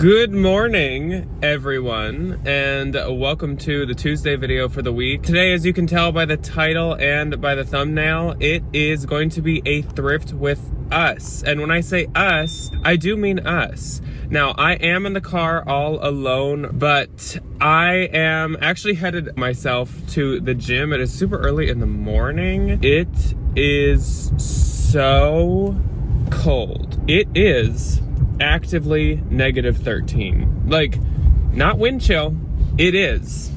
Good morning, everyone, and welcome to the Tuesday video for the week. Today, as you can tell by the title and by the thumbnail, it is going to be a thrift with us. And when I say us, I do mean us. Now, I am in the car all alone, but I am actually headed myself to the gym. It is super early in the morning. It is so cold. It is actively -13. Like, not wind chill, it is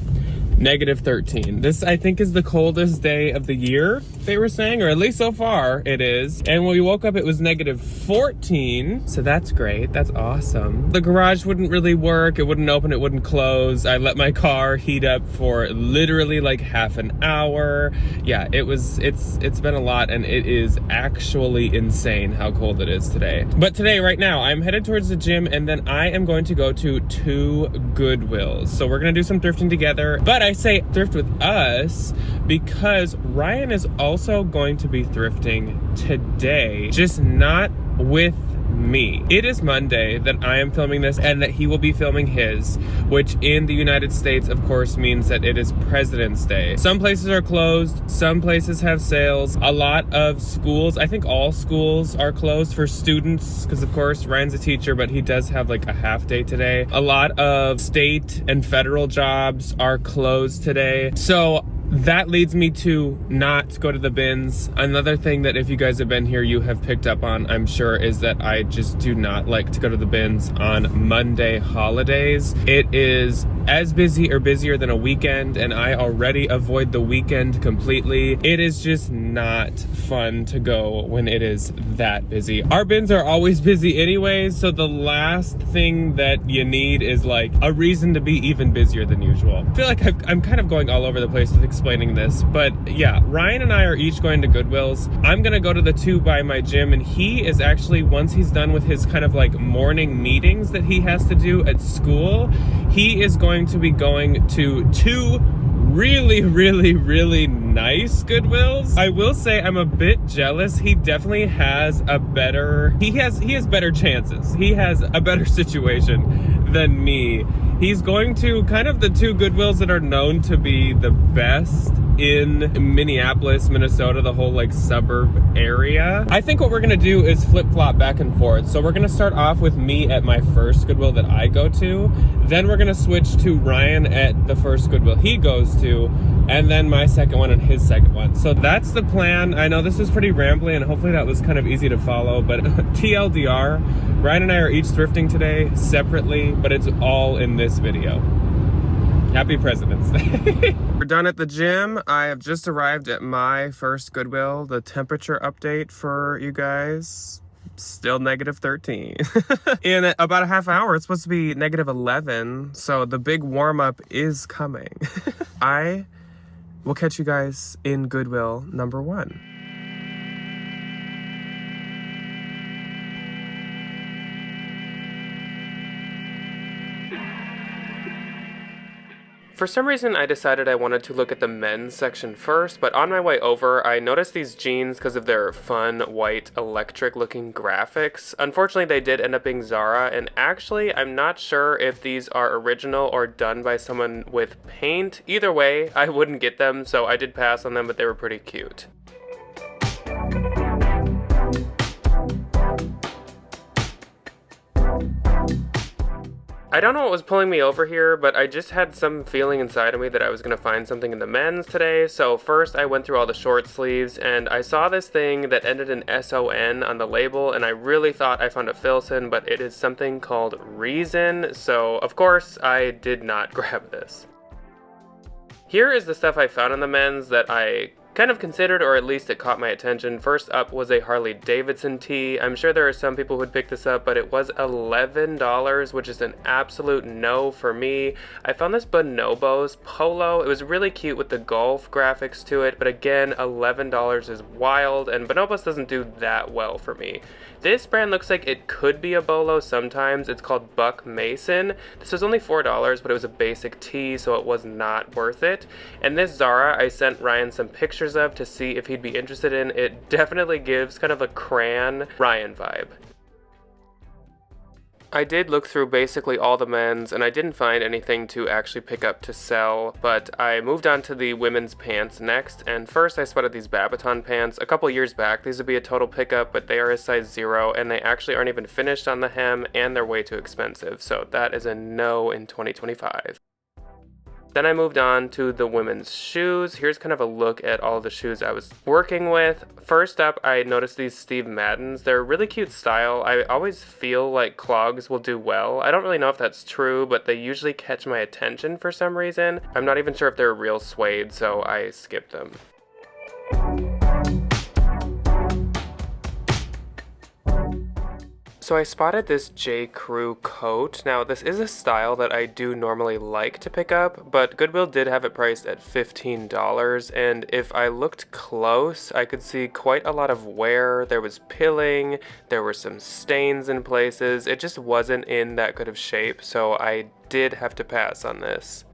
-13. This, I think, is the coldest day of the year, they were saying, or at least so far it is. And when we woke up, it was -14, so that's great. That's awesome. The garage wouldn't really work. It wouldn't open, it wouldn't close. I let my car heat up for literally like half an hour. Yeah, it's been a lot, and it is actually insane how cold it is today. But today, right now, I'm headed towards the gym, and then I am going to go to 2 Goodwills. So we're gonna do some thrifting together, but I say thrift with us because Ryan is also going to be thrifting today, just not with me. It is Monday that I am filming this and that he will be filming his, which in the United States, of course, means that it is President's Day. Some places are closed, some places have sales. A lot of schools, I think all schools are closed for students because, of course, Ryan's a teacher, but he does have like a half day today. A lot of state and federal jobs are closed today. So that leads me to not go to the bins. Another thing that if you guys have been here, you have picked up on, I'm sure, is that I just do not like to go to the bins on Monday holidays. It is as busy or busier than a weekend, and I already avoid the weekend completely. It is just not fun to go when it is that busy. Our bins are always busy anyways, so the last thing that you need is like a reason to be even busier than usual. I feel like I'm kind of going all over the place with explaining this, but yeah, Ryan and I are each going to Goodwills. I'm gonna go to the 2 by my gym, and he is actually, once he's done with his kind of like morning meetings that he has to do at school, he is going to be going to 2 really nice Goodwills. I will say I'm a bit jealous. He definitely has he has better chances. He has a better situation than me. He's going to kind of the 2 Goodwills that are known to be the best in Minneapolis, Minnesota, the whole like suburb area. I think what we're gonna do is flip-flop back and forth. So we're gonna start off with me at my first Goodwill that I go to. Then we're gonna switch to Ryan at the first Goodwill he goes to, and then my second one and his second one. So that's the plan. I know this is pretty rambly, and hopefully that was kind of easy to follow, but TLDR, Ryan and I are each thrifting today separately, but it's all in this video. Happy President's Day. We're done at the gym. I have just arrived at my first Goodwill. The temperature update for you guys, still -13. In about a half hour, it's supposed to be -11, so the big warm-up is coming. I will catch you guys in Goodwill number 1. For some reason, I decided I wanted to look at the men's section first, but on my way over, I noticed these jeans because of their fun, white, electric-looking graphics. Unfortunately, they did end up being Zara, and actually, I'm not sure if these are original or done by someone with paint. Either way, I wouldn't get them, so I did pass on them, but they were pretty cute. I don't know what was pulling me over here, but I just had some feeling inside of me that I was going to find something in the men's today. So first I went through all the short sleeves, and I saw this thing that ended in SON on the label, and I really thought I found a Filson, but it is something called Reason. So of course I did not grab this. Here is the stuff I found in the men's that I kind of considered, or at least it caught my attention. First up was a Harley Davidson tee. I'm sure there are some people who would pick this up, but it was $11, which is an absolute no for me. I found this Bonobos polo. It was really cute with the golf graphics to it, but again, $11 is wild, and Bonobos doesn't do that well for me. This brand looks like it could be a bolo sometimes. It's called Buck Mason. This was only $4, but it was a basic tee, so it was not worth it. And this Zara, I sent Ryan some pictures of to see if he'd be interested in. It definitely gives kind of a crayon Ryan vibe. I did look through basically all the men's, and I didn't find anything to actually pick up to sell, but I moved on to the women's pants next, and first I spotted these Babaton pants. A couple years back, these would be a total pickup, but they are a size 0, and they actually aren't even finished on the hem, and they're way too expensive, so that is a no in 2025. Then I moved on to the women's shoes. Here's kind of a look at all the shoes I was working with. First up, I noticed these Steve Maddens. They're a really cute style. I always feel like clogs will do well. I don't really know if that's true, but they usually catch my attention for some reason. I'm not even sure if they're real suede, so I skipped them. So I spotted this J. Crew coat. Now this is a style that I do normally like to pick up, but Goodwill did have it priced at $15, and if I looked close, I could see quite a lot of wear. There was pilling, there were some stains in places. It just wasn't in that good of shape, so I did have to pass on this.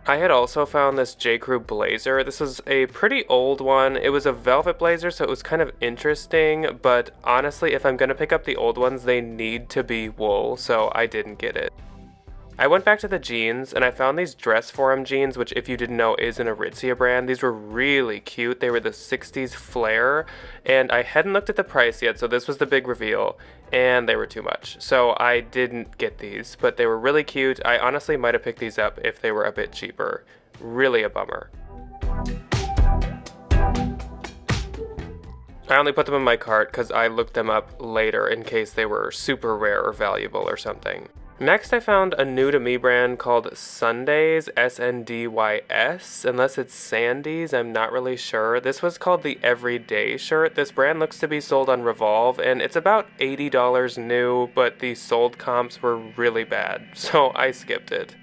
I had also found this J. Crew blazer. This was a pretty old one. It was a velvet blazer, so it was kind of interesting, but honestly, if I'm gonna pick up the old ones, they need to be wool, so I didn't get it. I went back to the jeans, and I found these Dress Forum jeans, which if you didn't know is an Aritzia brand. These were really cute. They were the 60s flare, and I hadn't looked at the price yet, so this was the big reveal, and they were too much. So I didn't get these, but they were really cute. I honestly might have picked these up if they were a bit cheaper. Really a bummer. I only put them in my cart because I looked them up later in case they were super rare or valuable or something. Next, I found a new to me brand called Sundays, S-N-D-Y-S, unless it's Sandy's, I'm not really sure. This was called the Everyday shirt. This brand looks to be sold on Revolve, and it's about $80 new, but the sold comps were really bad, so I skipped it.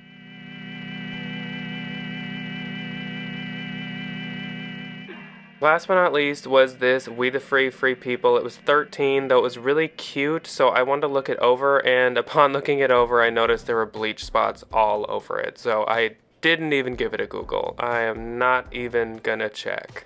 Last but not least was this We the Free People. It was $13, though it was really cute, so I wanted to look it over, and upon looking it over, I noticed there were bleach spots all over it, so I didn't even give it a Google. I am not even gonna check.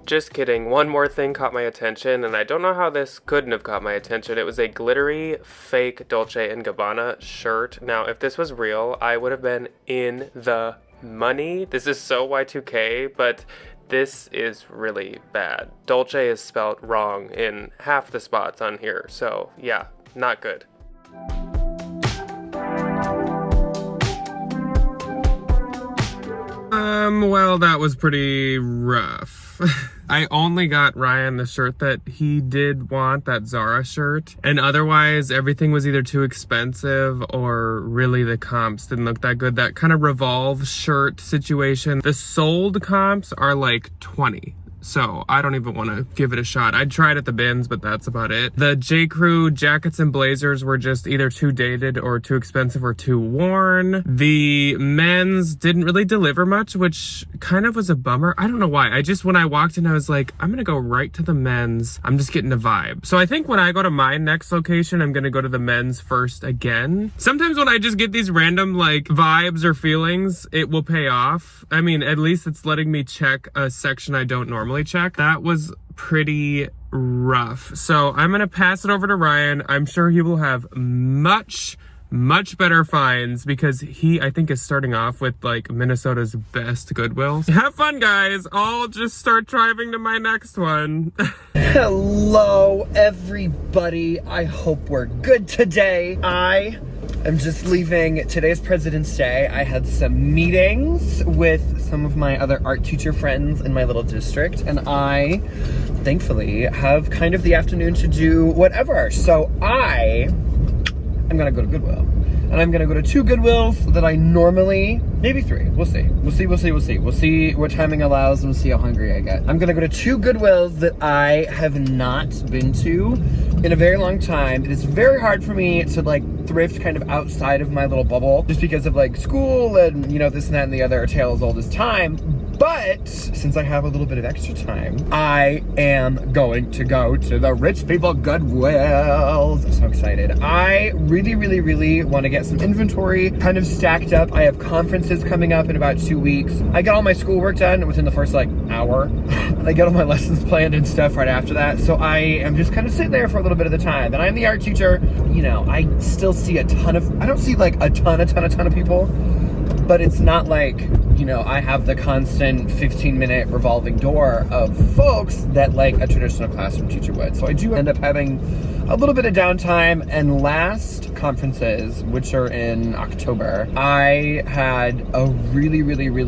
Just kidding, one more thing caught my attention, and I don't know how this couldn't have caught my attention. It was a glittery, fake Dolce & Gabbana shirt. Now, if this was real, I would have been in the money. This is so Y2K, but this is really bad. Dolce is spelled wrong in half the spots on here, so yeah, not good. Well, that was pretty rough. I only got Ryan the shirt that he did want, that Zara shirt, and otherwise everything was either too expensive or really the comps didn't look that good. That kind of Revolve shirt situation, the sold comps are like 20. So I don't even want to give it a shot. I tried at the bins, but that's about it. The J. Crew jackets and blazers were just either too dated or too expensive or too worn. The men's didn't really deliver much, which kind of was a bummer. I don't know why. When I walked in, I was like, I'm gonna go right to the men's. I'm just getting a vibe. So I think when I go to my next location, I'm gonna go to the men's first again. Sometimes when I just get these random like vibes or feelings, it will pay off. I mean, at least it's letting me check a section I don't normally check. That was pretty rough. So I'm gonna pass it over to Ryan. I'm sure he will have much better finds because he, I think, is starting off with like Minnesota's best Goodwills. Have fun, guys. I'll just start driving to my next one. Hello, everybody. I hope we're good today. I'm just leaving. Today's President's Day. I had some meetings with some of my other art teacher friends in my little district, and I, thankfully, have kind of the afternoon to do whatever. So I'm gonna go to Goodwill. And I'm gonna go to 2 Goodwills that I normally, maybe 3, we'll see. We'll see what timing allows, and we'll see how hungry I get. I'm gonna go to 2 Goodwills that I have not been to in a very long time. It is very hard for me to like thrift kind of outside of my little bubble, just because of like school and, you know, this and that and the other, a tale as old as time. But since I have a little bit of extra time, I am going to go to the rich people Goodwills. I'm so excited. I really want to get some inventory kind of stacked up. I have conferences coming up in about 2 weeks. I get all my schoolwork done within the first like hour. And I get all my lessons planned and stuff right after that. So I am just kind of sitting there for a little bit of the time. And I'm the art teacher. You know, I still see I don't see like a ton of people. But it's not like, you know, I have the constant 15-minute revolving door of folks that like a traditional classroom teacher would. So I do end up having a little bit of downtime. And last conferences, which are in October, I had a really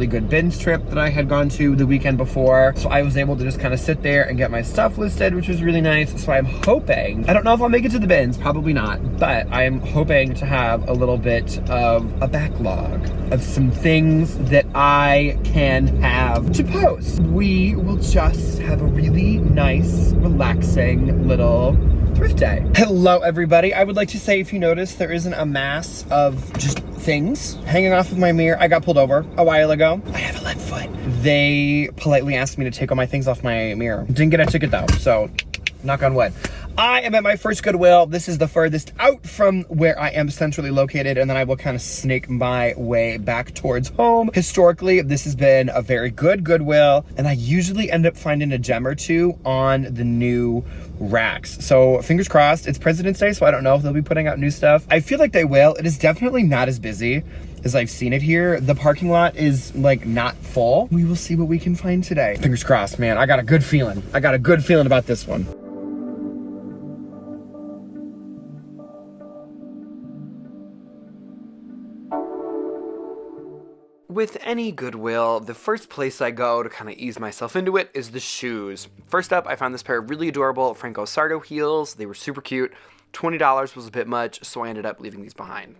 good bins trip that I had gone to the weekend before. So I was able to just kind of sit there and get my stuff listed, which was really nice. So I'm hoping, I don't know if I'll make it to the bins, probably not, but I'm hoping to have a little bit of a backlog of some things that I can have to post. We will just have a really nice, relaxing little thrift day. Hello, everybody. I would like to say, if you notice, there isn't a mass of just things hanging off of my mirror. I got pulled over a while ago. I have a lead foot. They politely asked me to take all my things off my mirror. Didn't get a ticket though, so knock on wood. I am at my first Goodwill. This is the furthest out from where I am centrally located, and then I will kind of snake my way back towards home. Historically, this has been a very good Goodwill, and I usually end up finding a gem or two on the new racks. So fingers crossed. It's President's Day, so I don't know if they'll be putting out new stuff. I feel like they will. It is definitely not as busy as I've seen it here. The parking lot is like not full. We will see what we can find today. Fingers crossed, man. I got a good feeling. About this one. With any Goodwill, the first place I go to kind of ease myself into it is the shoes. First up, I found this pair of really adorable Franco Sarto heels. They were super cute. $20 was a bit much, so I ended up leaving these behind.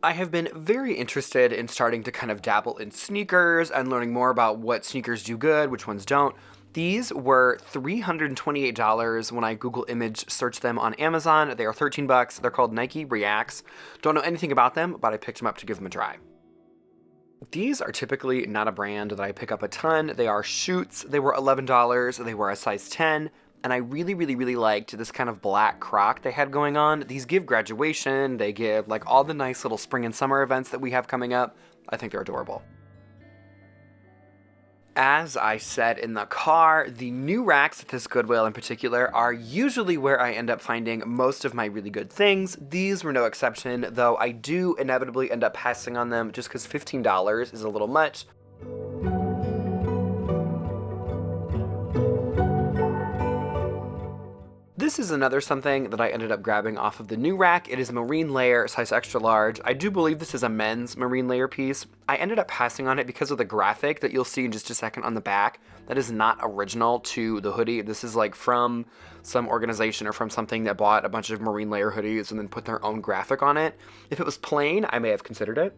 I have been very interested in starting to kind of dabble in sneakers and learning more about what sneakers do good, which ones don't. These were $328 when I Google image searched them on Amazon. They are $13. They're called Nike Reacts. Don't know anything about them, but I picked them up to give them a try. These are typically not a brand that I pick up a ton. They are Schutz. They were $11. They were a size 10. And I really liked this kind of black croc they had going on. These give graduation. They give like all the nice little spring and summer events that we have coming up. I think they're adorable. As I said in the car, the new racks at this Goodwill in particular are usually where I end up finding most of my really good things. These were no exception, though I do inevitably end up passing on them just because $15 is a little much. This is another something that I ended up grabbing off of the new rack. It is marine layer, size extra large. I do believe this is a men's marine layer piece. I ended up passing on it because of the graphic that you'll see in just a second on the back. That is not original to the hoodie. This is like from some organization or from something that bought a bunch of marine layer hoodies and then put their own graphic on it. If it was plain, I may have considered it.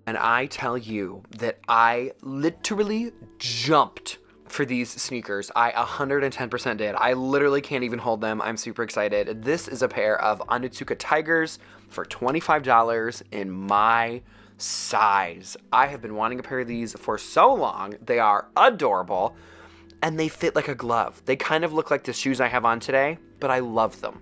And I tell you that I literally jumped for these sneakers. I 110% did. I literally can't even hold them. I'm super excited. This is a pair of Onitsuka Tigers for $25 in my size. I have been wanting a pair of these for so long. They are adorable and they fit like a glove. They kind of look like the shoes I have on today, but I love them.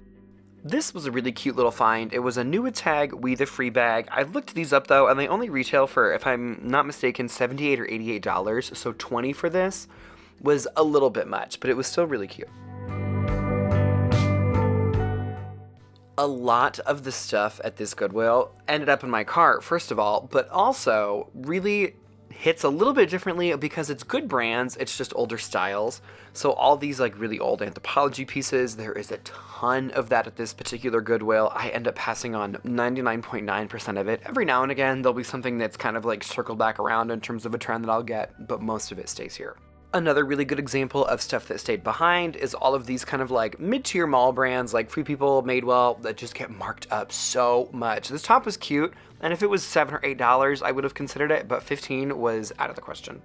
This was a really cute little find. It was a new tag with a free bag. I looked these up though, and they only retail for, if I'm not mistaken, $78 or $88. So $20 for this was a little bit much, but it was still really cute. A lot of the stuff at this Goodwill ended up in my cart, first of all, but also really hits a little bit differently because it's good brands, it's just older styles. So all these like really old Anthropologie pieces, there is a ton of that at this particular Goodwill. I end up passing on 99.9% of it. Every now and again, there'll be something that's kind of like circled back around in terms of a trend that I'll get, but most of it stays here. Another really good example of stuff that stayed behind is all of these kind of like mid-tier mall brands like Free People, Madewell, that just get marked up so much. This top was cute, and if it was $7 or $8, I would have considered it, but $15 was out of the question.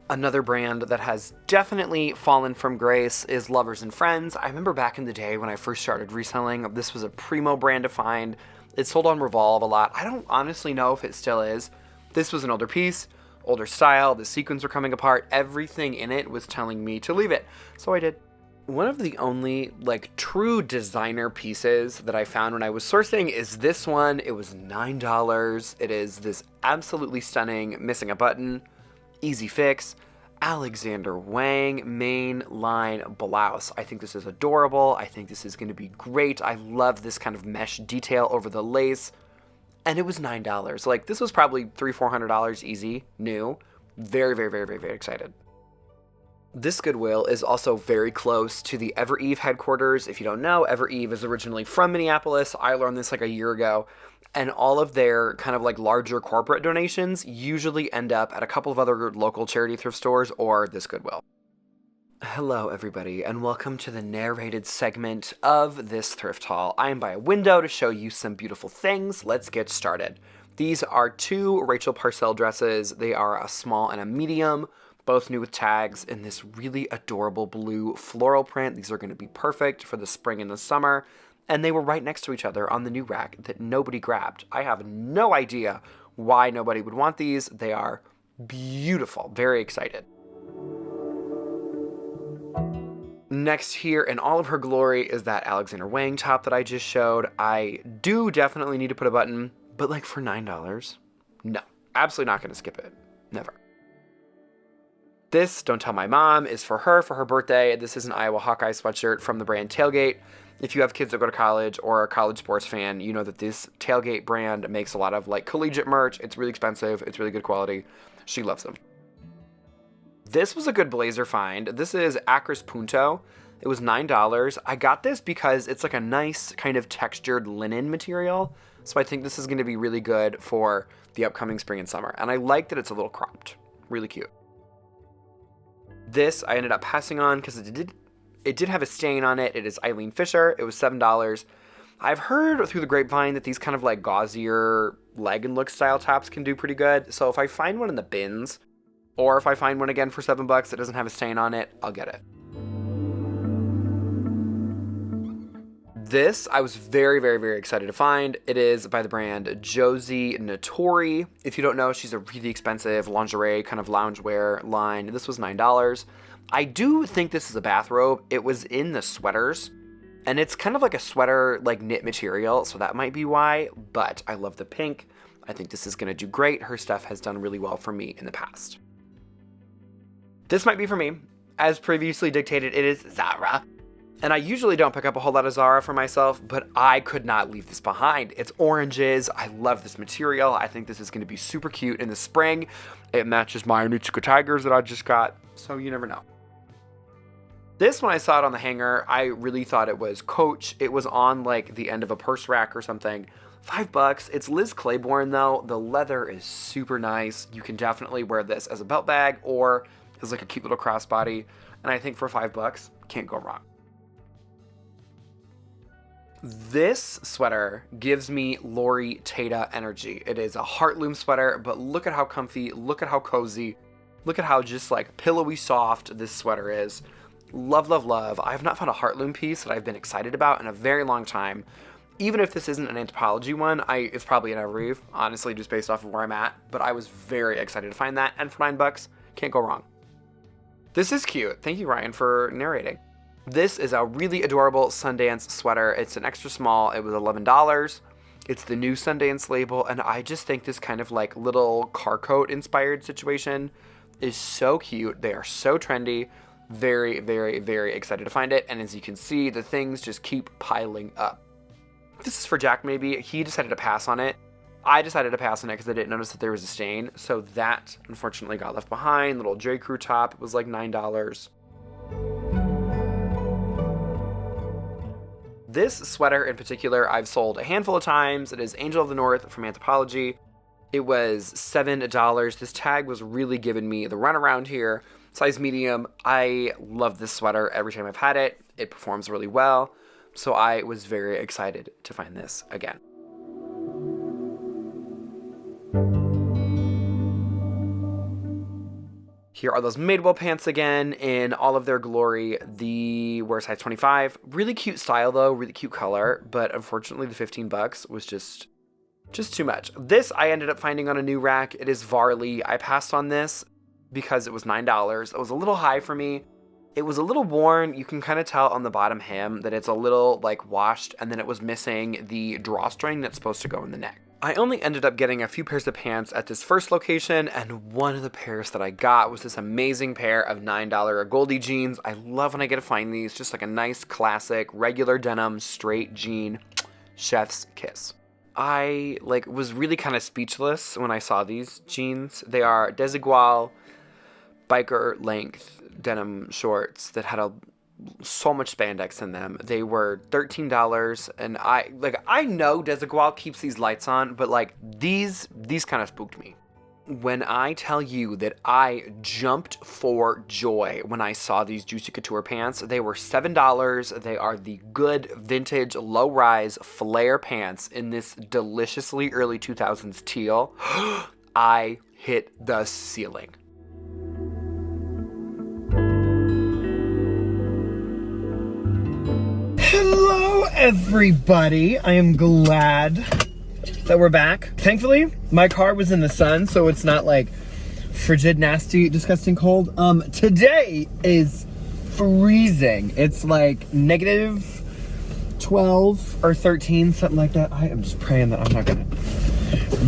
Another brand that has definitely fallen from grace is Lovers and Friends. I remember back in the day when I first started reselling, this was a primo brand to find. It sold on Revolve a lot. I don't honestly know if it still is. This was an older piece. older style, the sequins were coming apart, everything in it was telling me to leave it. So I did. One of the only true designer pieces that I found when I was sourcing is this one. It was $9. It is this absolutely stunning missing a button, easy fix, Alexander Wang main line blouse. I think this is adorable. I think this is going to be great. I love this kind of mesh detail over the lace. And it was $9. This was probably $300-$400 easy, new. Very, very, very, very, very excited. This Goodwill is also very close to the Ever Eve headquarters. If you don't know, Ever Eve is originally from Minneapolis. I learned this a year ago. And all of their kind of larger corporate donations usually end up at a couple of other local charity thrift stores or this Goodwill. Hello, everybody, and welcome to the narrated segment of this thrift haul. I am by a window to show you some beautiful things. Let's get started. These are two Rachel Parcell dresses. They are a small and a medium, both new with tags in this really adorable blue floral print. These are going to be perfect for the spring and the summer. And they were right next to each other on the new rack that nobody grabbed. I have no idea why nobody would want these. They are beautiful. Very excited. Next here in all of her glory is that Alexander Wang top that I just showed. I do definitely need to put a button, but for $9, no, absolutely not going to skip it. Never. This, don't tell my mom, is for her birthday. This is an Iowa Hawkeye sweatshirt from the brand Tailgate. If you have kids that go to college or are a college sports fan, you know that this Tailgate brand makes a lot of collegiate merch. It's really expensive. It's really good quality. She loves them. This was a good blazer find. This is Acris Punto. It was $9. I got this because it's a nice kind of textured linen material. So I think this is going to be really good for the upcoming spring and summer. And I like that it's a little cropped. Really cute. This I ended up passing on because it did have a stain on it. It is Eileen Fisher. It was $7. I've heard through the grapevine that these kind of gauzier leg and look style tops can do pretty good. So if I find one in the bins, or if I find one again for $7 that doesn't have a stain on it, I'll get it. This I was very, very, very excited to find. It is by the brand Josie Natori. If you don't know, she's a really expensive lingerie kind of loungewear line. This was $9. I do think this is a bathrobe. It was in the sweaters, and it's kind of a sweater knit material, so that might be why, but I love the pink. I think this is going to do great. Her stuff has done really well for me in the past. This might be for me. As previously dictated, it is Zara. And I usually don't pick up a whole lot of Zara for myself, but I could not leave this behind. It's oranges. I love this material. I think this is going to be super cute in the spring. It matches my Onitsuka Tigers that I just got, so you never know. This, when I saw it on the hanger, I really thought it was Coach. It was on the end of a purse rack or something. $5. It's Liz Claiborne though. The leather is super nice. You can definitely wear this as a belt bag or as a cute little crossbody. And I think for $5, can't go wrong. This sweater gives me Lori Tata energy. It is a heartloom sweater, but look at how comfy, look at how cozy, look at how just pillowy soft this sweater is. Love, love, love. I have not found a heartloom piece that I've been excited about in a very long time. Even if this isn't an Anthropologie one, it's probably an Ever Eve, honestly, just based off of where I'm at. But I was very excited to find that, and for $9, can't go wrong. This is cute. Thank you, Ryan, for narrating. This is a really adorable Sundance sweater. It's an extra small. It was $11. It's the new Sundance label, and I just think this kind of little car coat inspired situation is so cute. They are so trendy. Very, very, very excited to find it. And as you can see, the things just keep piling up. This is for Jack maybe. He decided to pass on it. I decided to pass on it because I didn't notice that there was a stain. So that unfortunately got left behind. Little J. Crew top. It was $9. This sweater in particular, I've sold a handful of times. It is Angel of the North from Anthropologie. It was $7. This tag was really giving me the runaround here. Size medium. I love this sweater every time I've had it. It performs really well. So I was very excited to find this again. Here are those Madewell pants again in all of their glory. The wear size 25. Really cute style though, really cute color, but unfortunately the $15 was just Just too much. This I ended up finding on a new rack. It is Varley. I passed on this because it was $9. It was a little high for me. It was a little worn. You can kind of tell on the bottom hem that it's a little like washed, and then it was missing the drawstring that's supposed to go in the neck. I only ended up getting a few pairs of pants at this first location, and one of the pairs that I got was this amazing pair of $9 Goldie jeans. I love when I get to find these, just like a nice classic regular denim straight jean. Chef's kiss. I was really kind of speechless when I saw these jeans. They are Desigual biker length denim shorts that had so much spandex in them. They were $13, and I know Desigual keeps these lights on, but these kind of spooked me. When I tell you that I jumped for joy when I saw these Juicy Couture pants, they were $7. They are the good vintage low-rise flare pants in this deliciously early 2000s teal. I hit the ceiling. Hello, everybody. I am glad that we're back. Thankfully, my car was in the sun, so it's not frigid, nasty, disgusting cold. Today is freezing. It's negative 12 or 13, something like that. I am just praying that I'm not gonna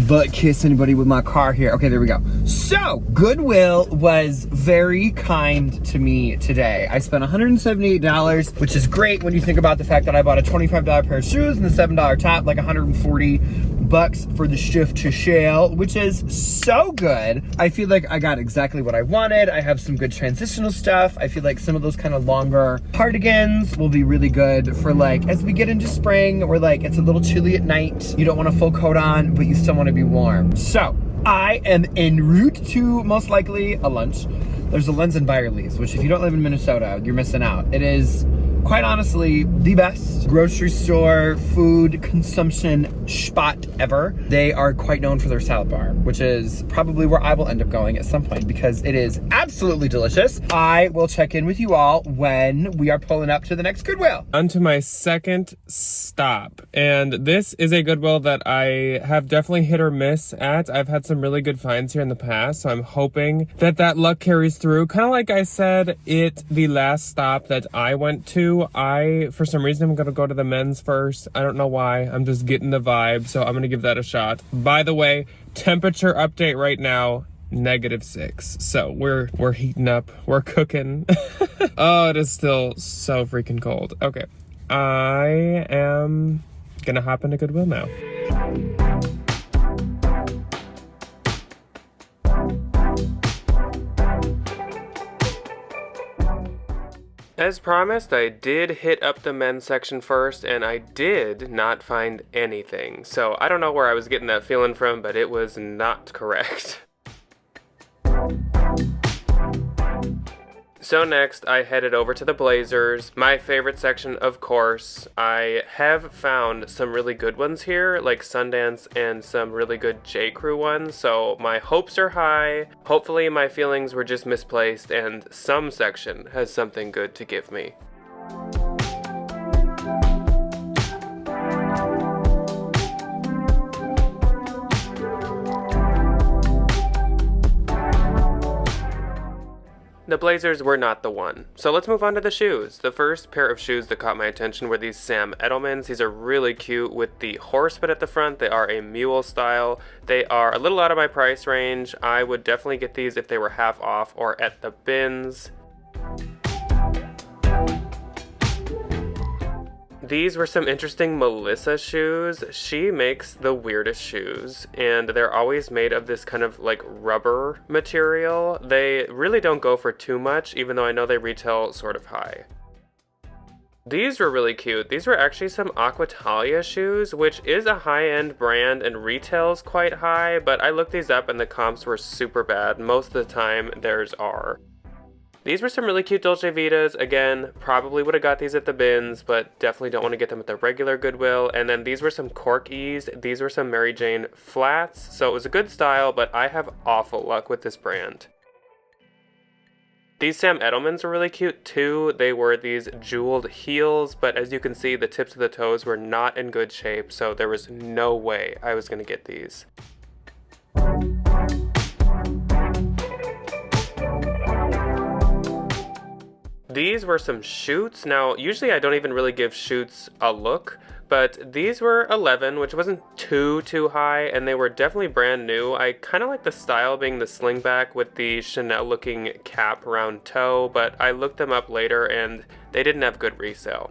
butt kiss anybody with my car here. Okay, there we go. So, Goodwill was very kind to me today. I spent $178, which is great when you think about the fact that I bought a $25 pair of shoes and the $7 top, $140 for the shift to shale, which is so good. I feel like I got exactly what I wanted. I have some good transitional stuff. I feel like some of those kind of longer cardigans will be really good for as we get into spring, where it's a little chilly at night. You don't want a full coat on, but you still want to be warm. So I am en route to most likely a lunch. There's a Lens and Byerly's, which if you don't live in Minnesota, you're missing out. It is quite honestly the best grocery store food consumption spot ever. They are quite known for their salad bar, which is probably where I will end up going at some point because it is absolutely delicious. I will check in with you all when we are pulling up to the next Goodwill. On to my second stop, and this is a Goodwill that I have definitely hit or miss at. I've had some really good finds here in the past, so I'm hoping that luck carries through. Kind of like I said, the last stop that I went to, for some reason, I'm gonna go to the men's first. I don't know why. I'm just getting the vibe, so I'm gonna give that a shot. By the way, temperature update right now, -6. So we're heating up. We're cooking. Oh, it is still so freaking cold. Okay, I am gonna hop into Goodwill now. As promised, I did hit up the men's section first, and I did not find anything. So I don't know where I was getting that feeling from, but it was not correct. So next, I headed over to the Blazers, my favorite section, of course. I have found some really good ones here, like Sundance and some really good J. Crew ones, so my hopes are high. Hopefully my feelings were just misplaced and some section has something good to give me. The Blazers were not the one. So let's move on to the shoes. The first pair of shoes that caught my attention were these Sam Edelmans. These are really cute with the horse bit at the front. They are a mule style. They are a little out of my price range. I would definitely get these if they were half off or at the bins. These were some interesting Melissa shoes. She makes the weirdest shoes, and they're always made of this kind of rubber material. They really don't go for too much, even though I know they retail sort of high. These were really cute. These were actually some Aquatalia shoes, which is a high-end brand and retails quite high, but I looked these up and the comps were super bad. Most of the time, theirs are. These were some really cute Dolce Vitas. Again, probably would have got these at the bins, but definitely don't want to get them at the regular Goodwill. And then these were some Corkies. These were some Mary Jane flats. So it was a good style, but I have awful luck with this brand. These Sam Edelmans were really cute too. They were these jeweled heels, but as you can see, the tips of the toes were not in good shape, so there was no way I was gonna get these. These were some shoots. Now, usually I don't even really give shoots a look, but these were 11, which wasn't too high, and they were definitely brand new. I kind of like the style being the slingback with the Chanel looking cap around toe, but I looked them up later and they didn't have good resale.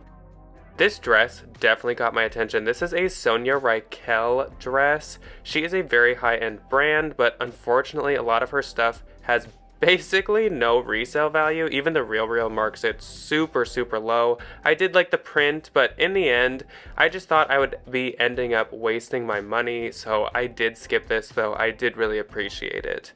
This dress definitely got my attention. This is a Sonia Rykiel dress. She is a very high-end brand, but unfortunately a lot of her stuff has basically no resale value. Even the RealReal marks it super low. I did like the print, but in the end, I just thought I would be ending up wasting my money, so I did skip this, though I did really appreciate it.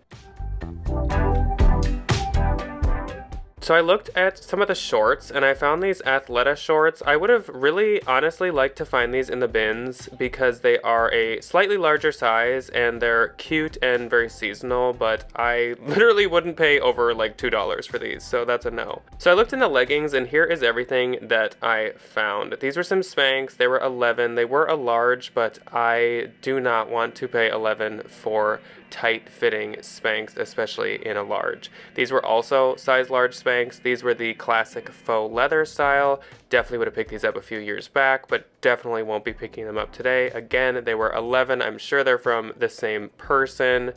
So I looked at some of the shorts and I found these Athleta shorts. I would have really honestly liked to find these in the bins because they are a slightly larger size and they're cute and very seasonal, but I literally wouldn't pay over like $2 for these, so that's a no. So I looked into leggings and here is everything that I found. These were some Spanx. They were 11. They were a large, but I do not want to pay 11 for tight-fitting Spanx, especially in a large. These were also size large Spanx. These were the classic faux leather style. Definitely would have picked these up a few years back, but definitely won't be picking them up today. Again, they were 11. I'm sure they're from the same person.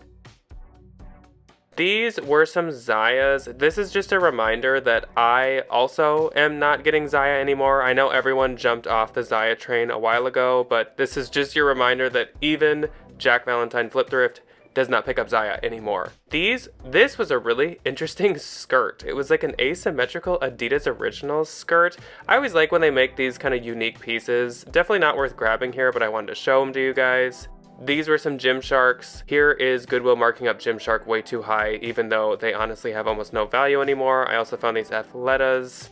These were some Zayas. This is just a reminder that I also am not getting Zaya anymore. I know everyone jumped off the Zaya train a while ago, but this is just your reminder that even Jack Valentine Flip Thrift does not pick up Zaya anymore. This was a really interesting skirt. It was like an asymmetrical Adidas Originals skirt. I always like when they make these kind of unique pieces. Definitely not worth grabbing here, but I wanted to show them to you guys. These were some Gymsharks. Here is Goodwill marking up Gymshark way too high, even though they honestly have almost no value anymore. I also found these Athletas.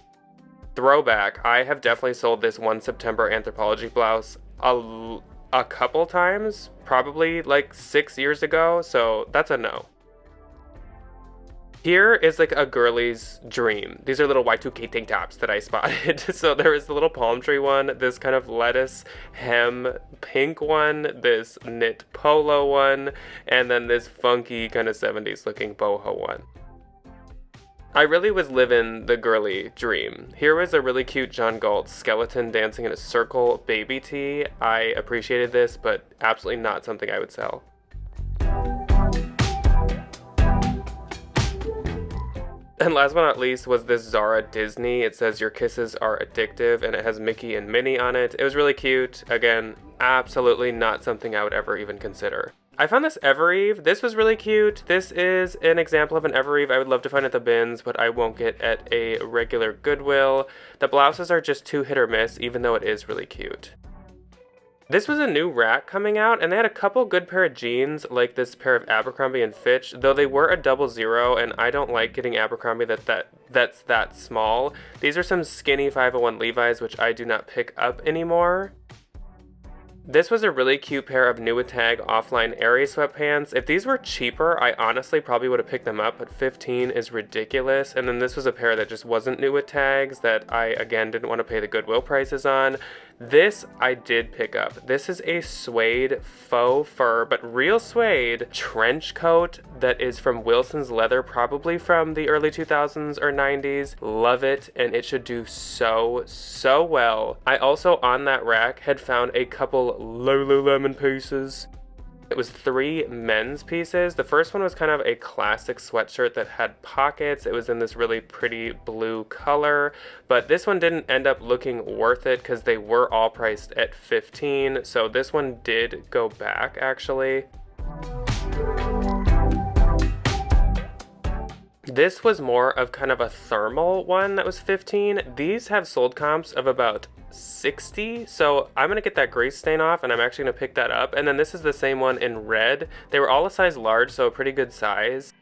Throwback. I have definitely sold this 1 September Anthropology blouse a couple times, probably like 6 years ago, so that's a no. Here is like a girly's dream. These are little Y2K tank tops that I spotted. So there is the little palm tree one, this kind of lettuce hem pink one, this knit polo one, and then this funky kind of 70s looking boho one. I really was living the girly dream. Here was a really cute John Galt skeleton dancing in a circle baby tee. I appreciated this, but absolutely not something I would sell. And last but not least was this Zara Disney. It says your kisses are addictive and it has Mickey and Minnie on it. It was really cute. Again, absolutely not something I would ever even consider. I found this Evereve. This was really cute. This is an example of an Evereve I would love to find at the bins, but I won't get at a regular Goodwill. The blouses are just too hit or miss, even though it is really cute. This was a new rack coming out, and they had a couple good pair of jeans, like this pair of Abercrombie & Fitch, though they were a 00, and I don't like getting Abercrombie that's that small. These are some skinny 501 Levi's, which I do not pick up anymore. This was a really cute pair of Nuitag offline Aerie sweatpants. If these were cheaper, I honestly probably would have picked them up, but 15 is ridiculous. And then this was a pair that just wasn't Nuitags that I, again, didn't want to pay the Goodwill prices on. This I did pick up. This is a suede faux fur, but real suede trench coat that is from Wilson's Leather, probably from the early 2000s or 90s. Love it, and it should do so well. I also, on that rack, had found a couple Lululemon pieces. It was 3 men's pieces. The first one was kind of a classic sweatshirt that had pockets. It was in this really pretty blue color, but this one didn't end up looking worth it because they were all priced at 15. So this one did go back actually. This was more of kind of a thermal one that was 15. These have sold comps of about 60, so I'm gonna get that grease stain off and I'm actually gonna pick that up. And then this is the same one in red. They were all a size large, so a pretty good size.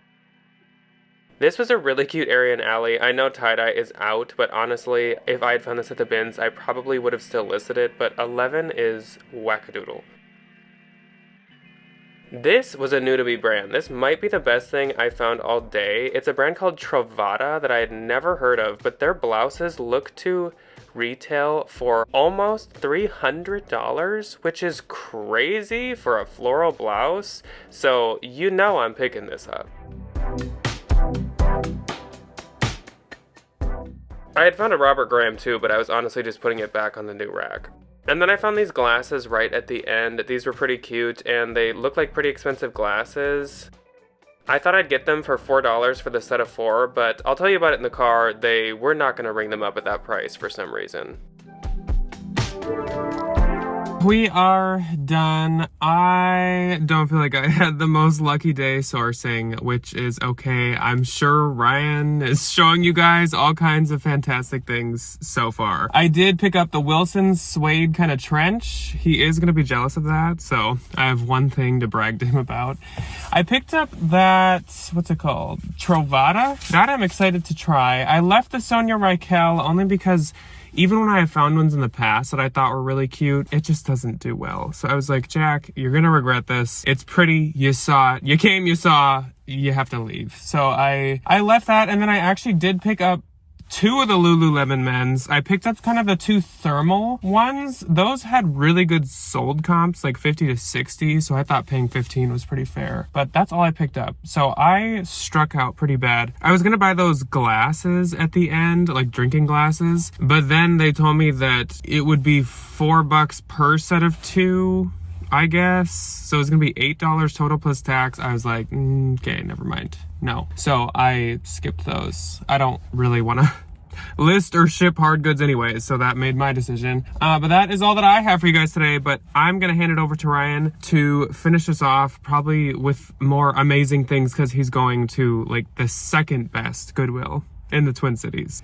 This was a really cute Aerie and Alley. I know tie-dye is out, but honestly, if I had found this at the bins, I probably would have still listed it, but 11 is wackadoodle. This was a new to me brand. This might be the best thing I found all day. It's a brand called Trovata that I had never heard of, but their blouses look to retail for almost $300, which is crazy for a floral blouse. So you know I'm picking this up. I had found a Robert Graham too, but I was honestly just putting it back on the new rack. And then I found these glasses right at the end. These were pretty cute, and they look like pretty expensive glasses. I thought I'd get them for $4 for the set of 4, but I'll tell you about it in the car. They were not going to ring them up at that price for some reason. We are done. I don't feel like I had the most lucky day sourcing, which is okay. I'm sure Ryan is showing you guys all kinds of fantastic things so far. I did pick up the Wilson suede kind of trench. He is going to be jealous of that, so I have one thing to brag to him about. I picked up that, what's it called? Trovata? That I'm excited to try. I left the Sonia Rykel only because even when I have found ones in the past that I thought were really cute, it just doesn't do well. So I was like, Jack, you're gonna regret this. It's pretty, you saw it, you came, you saw, you have to leave. So I left that, and then I actually did pick up 2 of the Lululemon men's. I picked up kind of the 2 thermal ones. Those had really good sold comps, like 50 to 60, so I thought paying 15 was pretty fair. But that's all I picked up. So I struck out pretty bad. I was gonna buy those glasses at the end, like drinking glasses, but then they told me that it would be $4 per set of 2, I guess. So it was gonna be $8 total plus tax. I was like, okay, never mind. No. So I skipped those. I don't really want to list or ship hard goods anyways, so that made my decision. But that is all that I have for you guys today, but I'm gonna hand it over to Ryan to finish us off, probably with more amazing things, because he's going to like the second best Goodwill in the Twin Cities.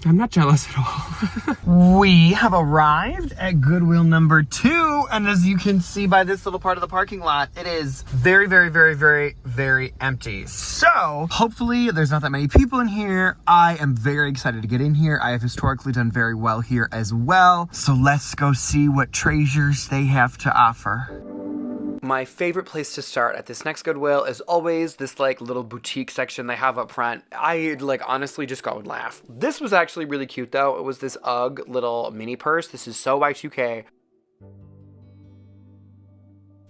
I'm not jealous at all. We have arrived at Goodwill number 2, and as you can see by this little part of the parking lot, it is very, very, very, very, very empty. So hopefully there's not that many people in here. I am very excited to get in here. I have historically done very well here as well. So let's go see what treasures they have to offer. My favorite place to start at this next Goodwill is always this like little boutique section they have up front. I like honestly just go and laugh. This was actually really cute though. It was this UGG little mini purse. This is so Y2K.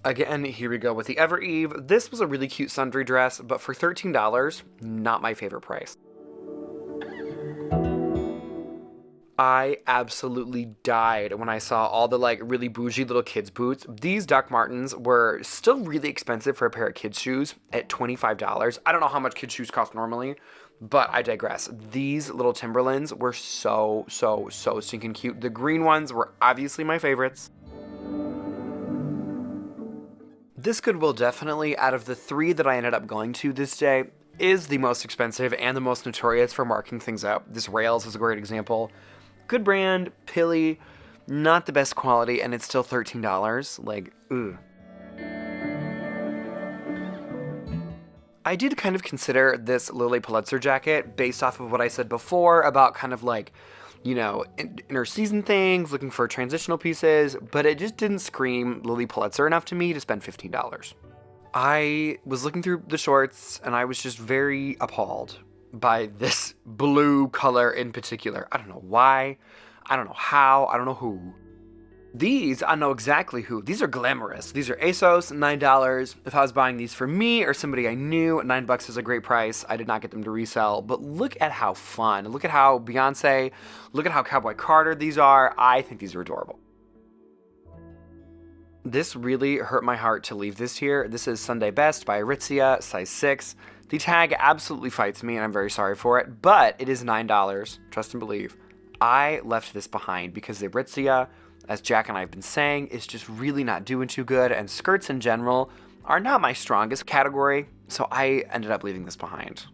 Again, here we go with the Ever Eve. This was a really cute sundry dress, but for $13, not my favorite price. I absolutely died when I saw all the like really bougie little kids boots. These Doc Martens were still really expensive for a pair of kids shoes at $25. I don't know how much kids shoes cost normally, but I digress. These little Timberlands were so stinking cute. The green ones were obviously my favorites. This Goodwill definitely, out of the 3 that I ended up going to this day, is the most expensive and the most notorious for marking things up. This Rails is a great example. Good brand, pilly, not the best quality, and it's still $13. Like, ugh. I did kind of consider this Lilly Pulitzer jacket based off of what I said before about kind of like, you know, inter-season things, looking for transitional pieces, but it just didn't scream Lilly Pulitzer enough to me to spend $15. I was looking through the shorts, and I was just very appalled by this blue color in particular. I don't know why, I don't know how, I don't know who. These, I know exactly who. These are glamorous. These are ASOS, $9. If I was buying these for me or somebody I knew, $9 is a great price. I did not get them to resell, but look at how fun. Look at how Beyonce, look at how Cowboy Carter these are. I think these are adorable. This really hurt my heart to leave this here. This is Sunday Best by Aritzia, size 6. The tag absolutely fights me, and I'm very sorry for it, but it is $9. Trust and believe. I left this behind because the Aritzia, as Jack and I have been saying, is just really not doing too good, and skirts in general are not my strongest category, so I ended up leaving this behind.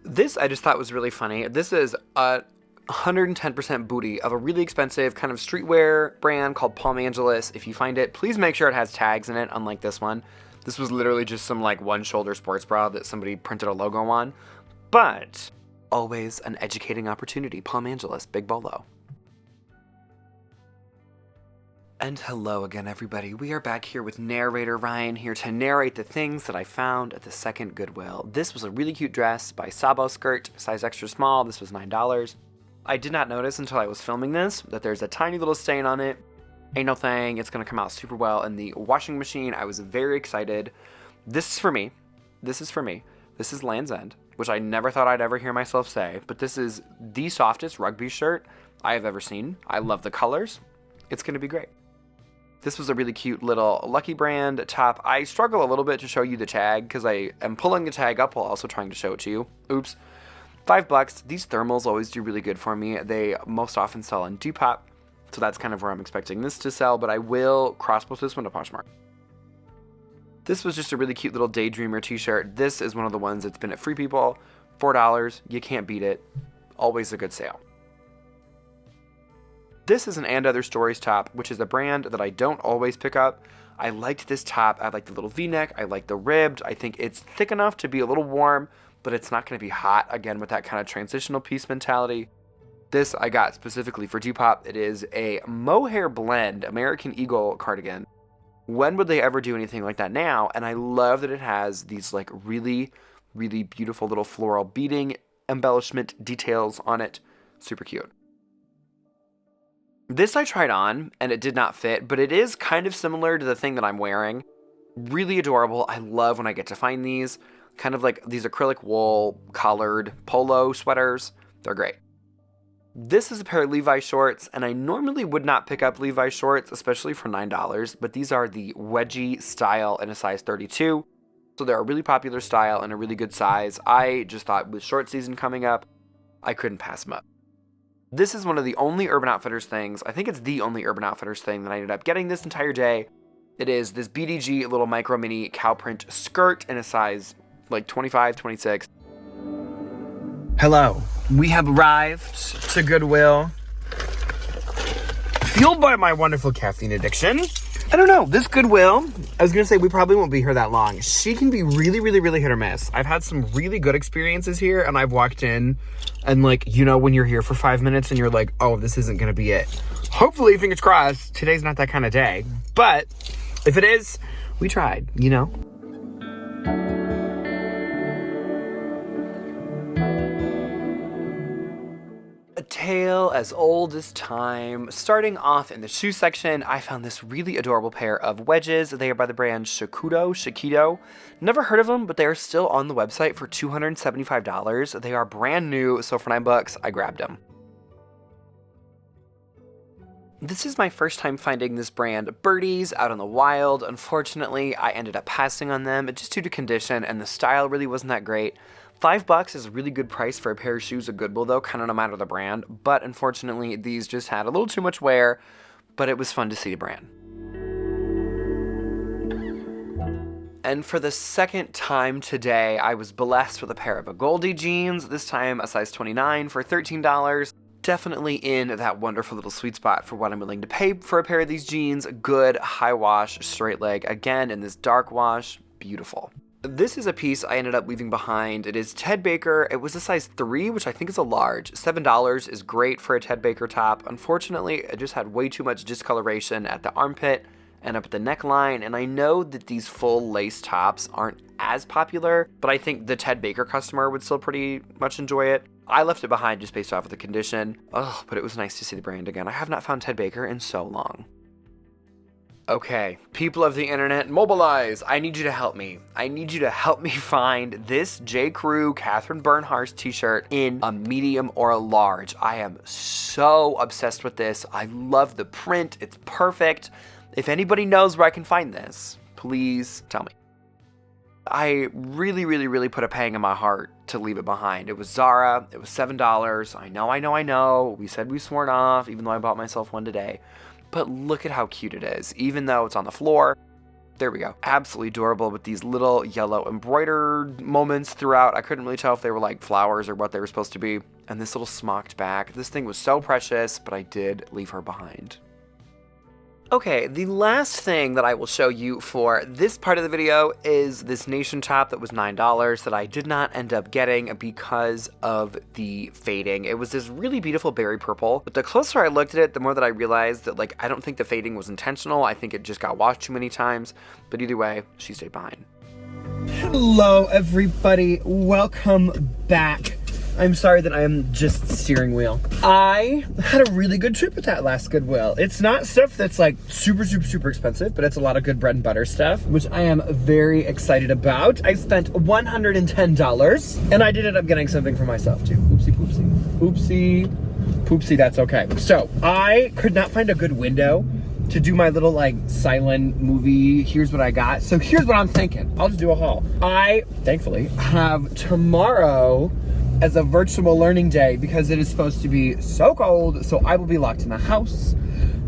This I just thought was really funny. This is a 110% booty of a really expensive kind of streetwear brand called Palm Angeles. If you find it, please make sure it has tags in it, unlike this one. This was literally just some like one shoulder sports bra that somebody printed a logo on, but always an educating opportunity. Palm Angeles, big bolo. And hello again, everybody. We are back here with narrator Ryan here to narrate the things that I found at the second Goodwill. This was a really cute dress by Sabo Skirt, size extra small. This was $9. I did not notice until I was filming this that there's a tiny little stain on it. Ain't no thing. It's going to come out super well in the washing machine. I was very excited. This is for me. This is for me. This is Land's End, which I never thought I'd ever hear myself say, but this is the softest rugby shirt I have ever seen. I love the colors. It's going to be great. This was a really cute little Lucky Brand top. I struggle a little bit to show you the tag because I am pulling the tag up while also trying to show it to you. Oops. $5. These thermals always do really good for me. They most often sell on Depop, so that's kind of where I'm expecting this to sell, but I will cross-post this one to Poshmark. This was just a really cute little Daydreamer t-shirt. This is one of the ones that's been at Free People. $4. You can't beat it. Always a good sale. This is an And Other Stories top, which is a brand that I don't always pick up. I liked this top. I like the little V-neck. I like the ribbed. I think it's thick enough to be a little warm, but it's not going to be hot, again, with that kind of transitional piece mentality. This I got specifically for Depop. It is a mohair blend American Eagle cardigan. When would they ever do anything like that now? And I love that it has these like really, really beautiful little floral beading embellishment details on it. Super cute. This I tried on, and it did not fit, but it is kind of similar to the thing that I'm wearing. Really adorable. I love when I get to find these. Kind of like these acrylic wool collared polo sweaters. They're great. This is a pair of Levi's shorts, and I normally would not pick up Levi's shorts, especially for $9, but these are the wedgie style in a size 32. So they're a really popular style and a really good size. I just thought with short season coming up, I couldn't pass them up. This is one of the only Urban Outfitters things, I think it's the only Urban Outfitters thing that I ended up getting this entire day. It is this BDG little micro mini cow print skirt in a size like 25, 26. Hello, we have arrived to Goodwill. Fueled by my wonderful caffeine addiction. I don't know, this Goodwill, I was gonna say we probably won't be here that long. She can be really, really, really hit or miss. I've had some really good experiences here, and I've walked in and like, you know, when you're here for 5 minutes and you're like, oh, this isn't gonna be it. Hopefully, fingers crossed, today's not that kind of day. But if it is, we tried, you know? A tale as old as time. Starting off in the shoe section, I found this really adorable pair of wedges. They are by the brand Shakido. Never heard of them, but they are still on the website for $275. They are brand new, so for $9, I grabbed them. This is my first time finding this brand Birdies out in the wild. Unfortunately, I ended up passing on them just due to condition, and the style really wasn't that great. $5 is a really good price for a pair of shoes at Goodwill, though, kind of no matter the brand. But unfortunately, these just had a little too much wear, but it was fun to see the brand. And for the second time today, I was blessed with a pair of Goldie jeans, this time a size 29 for $13. Definitely in that wonderful little sweet spot for what I'm willing to pay for a pair of these jeans. Good, high wash, straight leg. Again, in this dark wash, beautiful. This is a piece I ended up leaving behind. It is Ted Baker. It was a size 3, which I think is a large. $7 is great for a Ted Baker top. Unfortunately, it just had way too much discoloration at the armpit and up at the neckline. And I know that these full lace tops aren't as popular, but I think the Ted Baker customer would still pretty much enjoy it. I left it behind just based off of the condition. Oh, but it was nice to see the brand again. I have not found Ted Baker in so long. Okay, people of the internet, mobilize. I need you to help me. I need you to help me find this J. Crew Catherine Bernhardt t-shirt in a medium or a large. I am so obsessed with this. I love the print. It's perfect. If anybody knows where I can find this, please tell me. I really put a pang in my heart to leave it behind. It was Zara. It was $7. I know. We said we sworn off, even though I bought myself one today. But look at how cute it is, even though it's on the floor. There we go. Absolutely adorable with these little yellow embroidered moments throughout. I couldn't really tell if they were like flowers or what they were supposed to be. And this little smocked back. This thing was so precious, but I did leave her behind. Okay, the last thing that I will show you for this part of the video is this nation top that was $9 that I did not end up getting because of the fading. It was this really beautiful berry purple, but the closer I looked at it, the more that I realized that, like, I don't think the fading was intentional. I think it just got washed too many times, but either way, she stayed behind. Hello, everybody. Welcome back. I'm sorry that I am just steering wheel. I had a really good trip with that last Goodwill. It's not stuff that's like super expensive, but it's a lot of good bread and butter stuff, which I am very excited about. I spent $110 and I did end up getting something for myself too. Oopsie, that's okay. So I could not find a good window to do my little like silent movie, here's what I got. So here's what I'm thinking. I'll just do a haul. I, thankfully, have tomorrow as a virtual learning day because it is supposed to be so cold, so I will be locked in the house.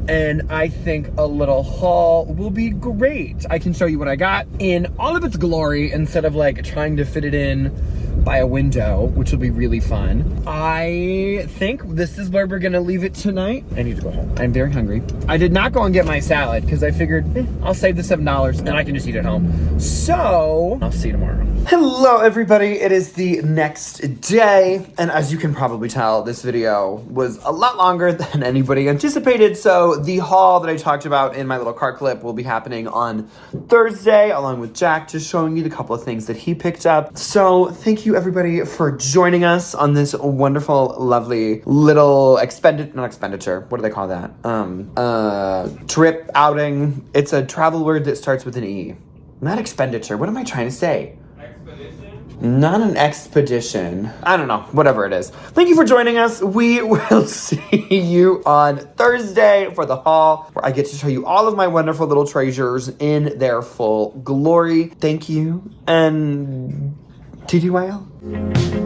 And I think a little haul will be great. I can show you what I got in all of its glory instead of like trying to fit it in by a window, which will be really fun. I think this is where we're gonna leave it tonight. I need to go home. I'm very hungry. I did not go and get my salad because I figured I'll save the $7 and I can just eat at home. So I'll see you tomorrow. Hello, everybody. It is the next day. And as you can probably tell, this video was a lot longer than anybody anticipated. So the haul that I talked about in my little car clip will be happening on Thursday, along with Jack, just showing you the couple of things that he picked up. So thank you, everybody, for joining us on this wonderful, lovely little not expenditure. What do they call that? Trip, outing. It's a travel word that starts with an E. Not expenditure. What am I trying to say? Not an expedition. I don't know. Whatever it is. Thank you for joining us. We will see you on Thursday for the haul, where I get to show you all of my wonderful little treasures in their full glory. Thank you, and TTYL.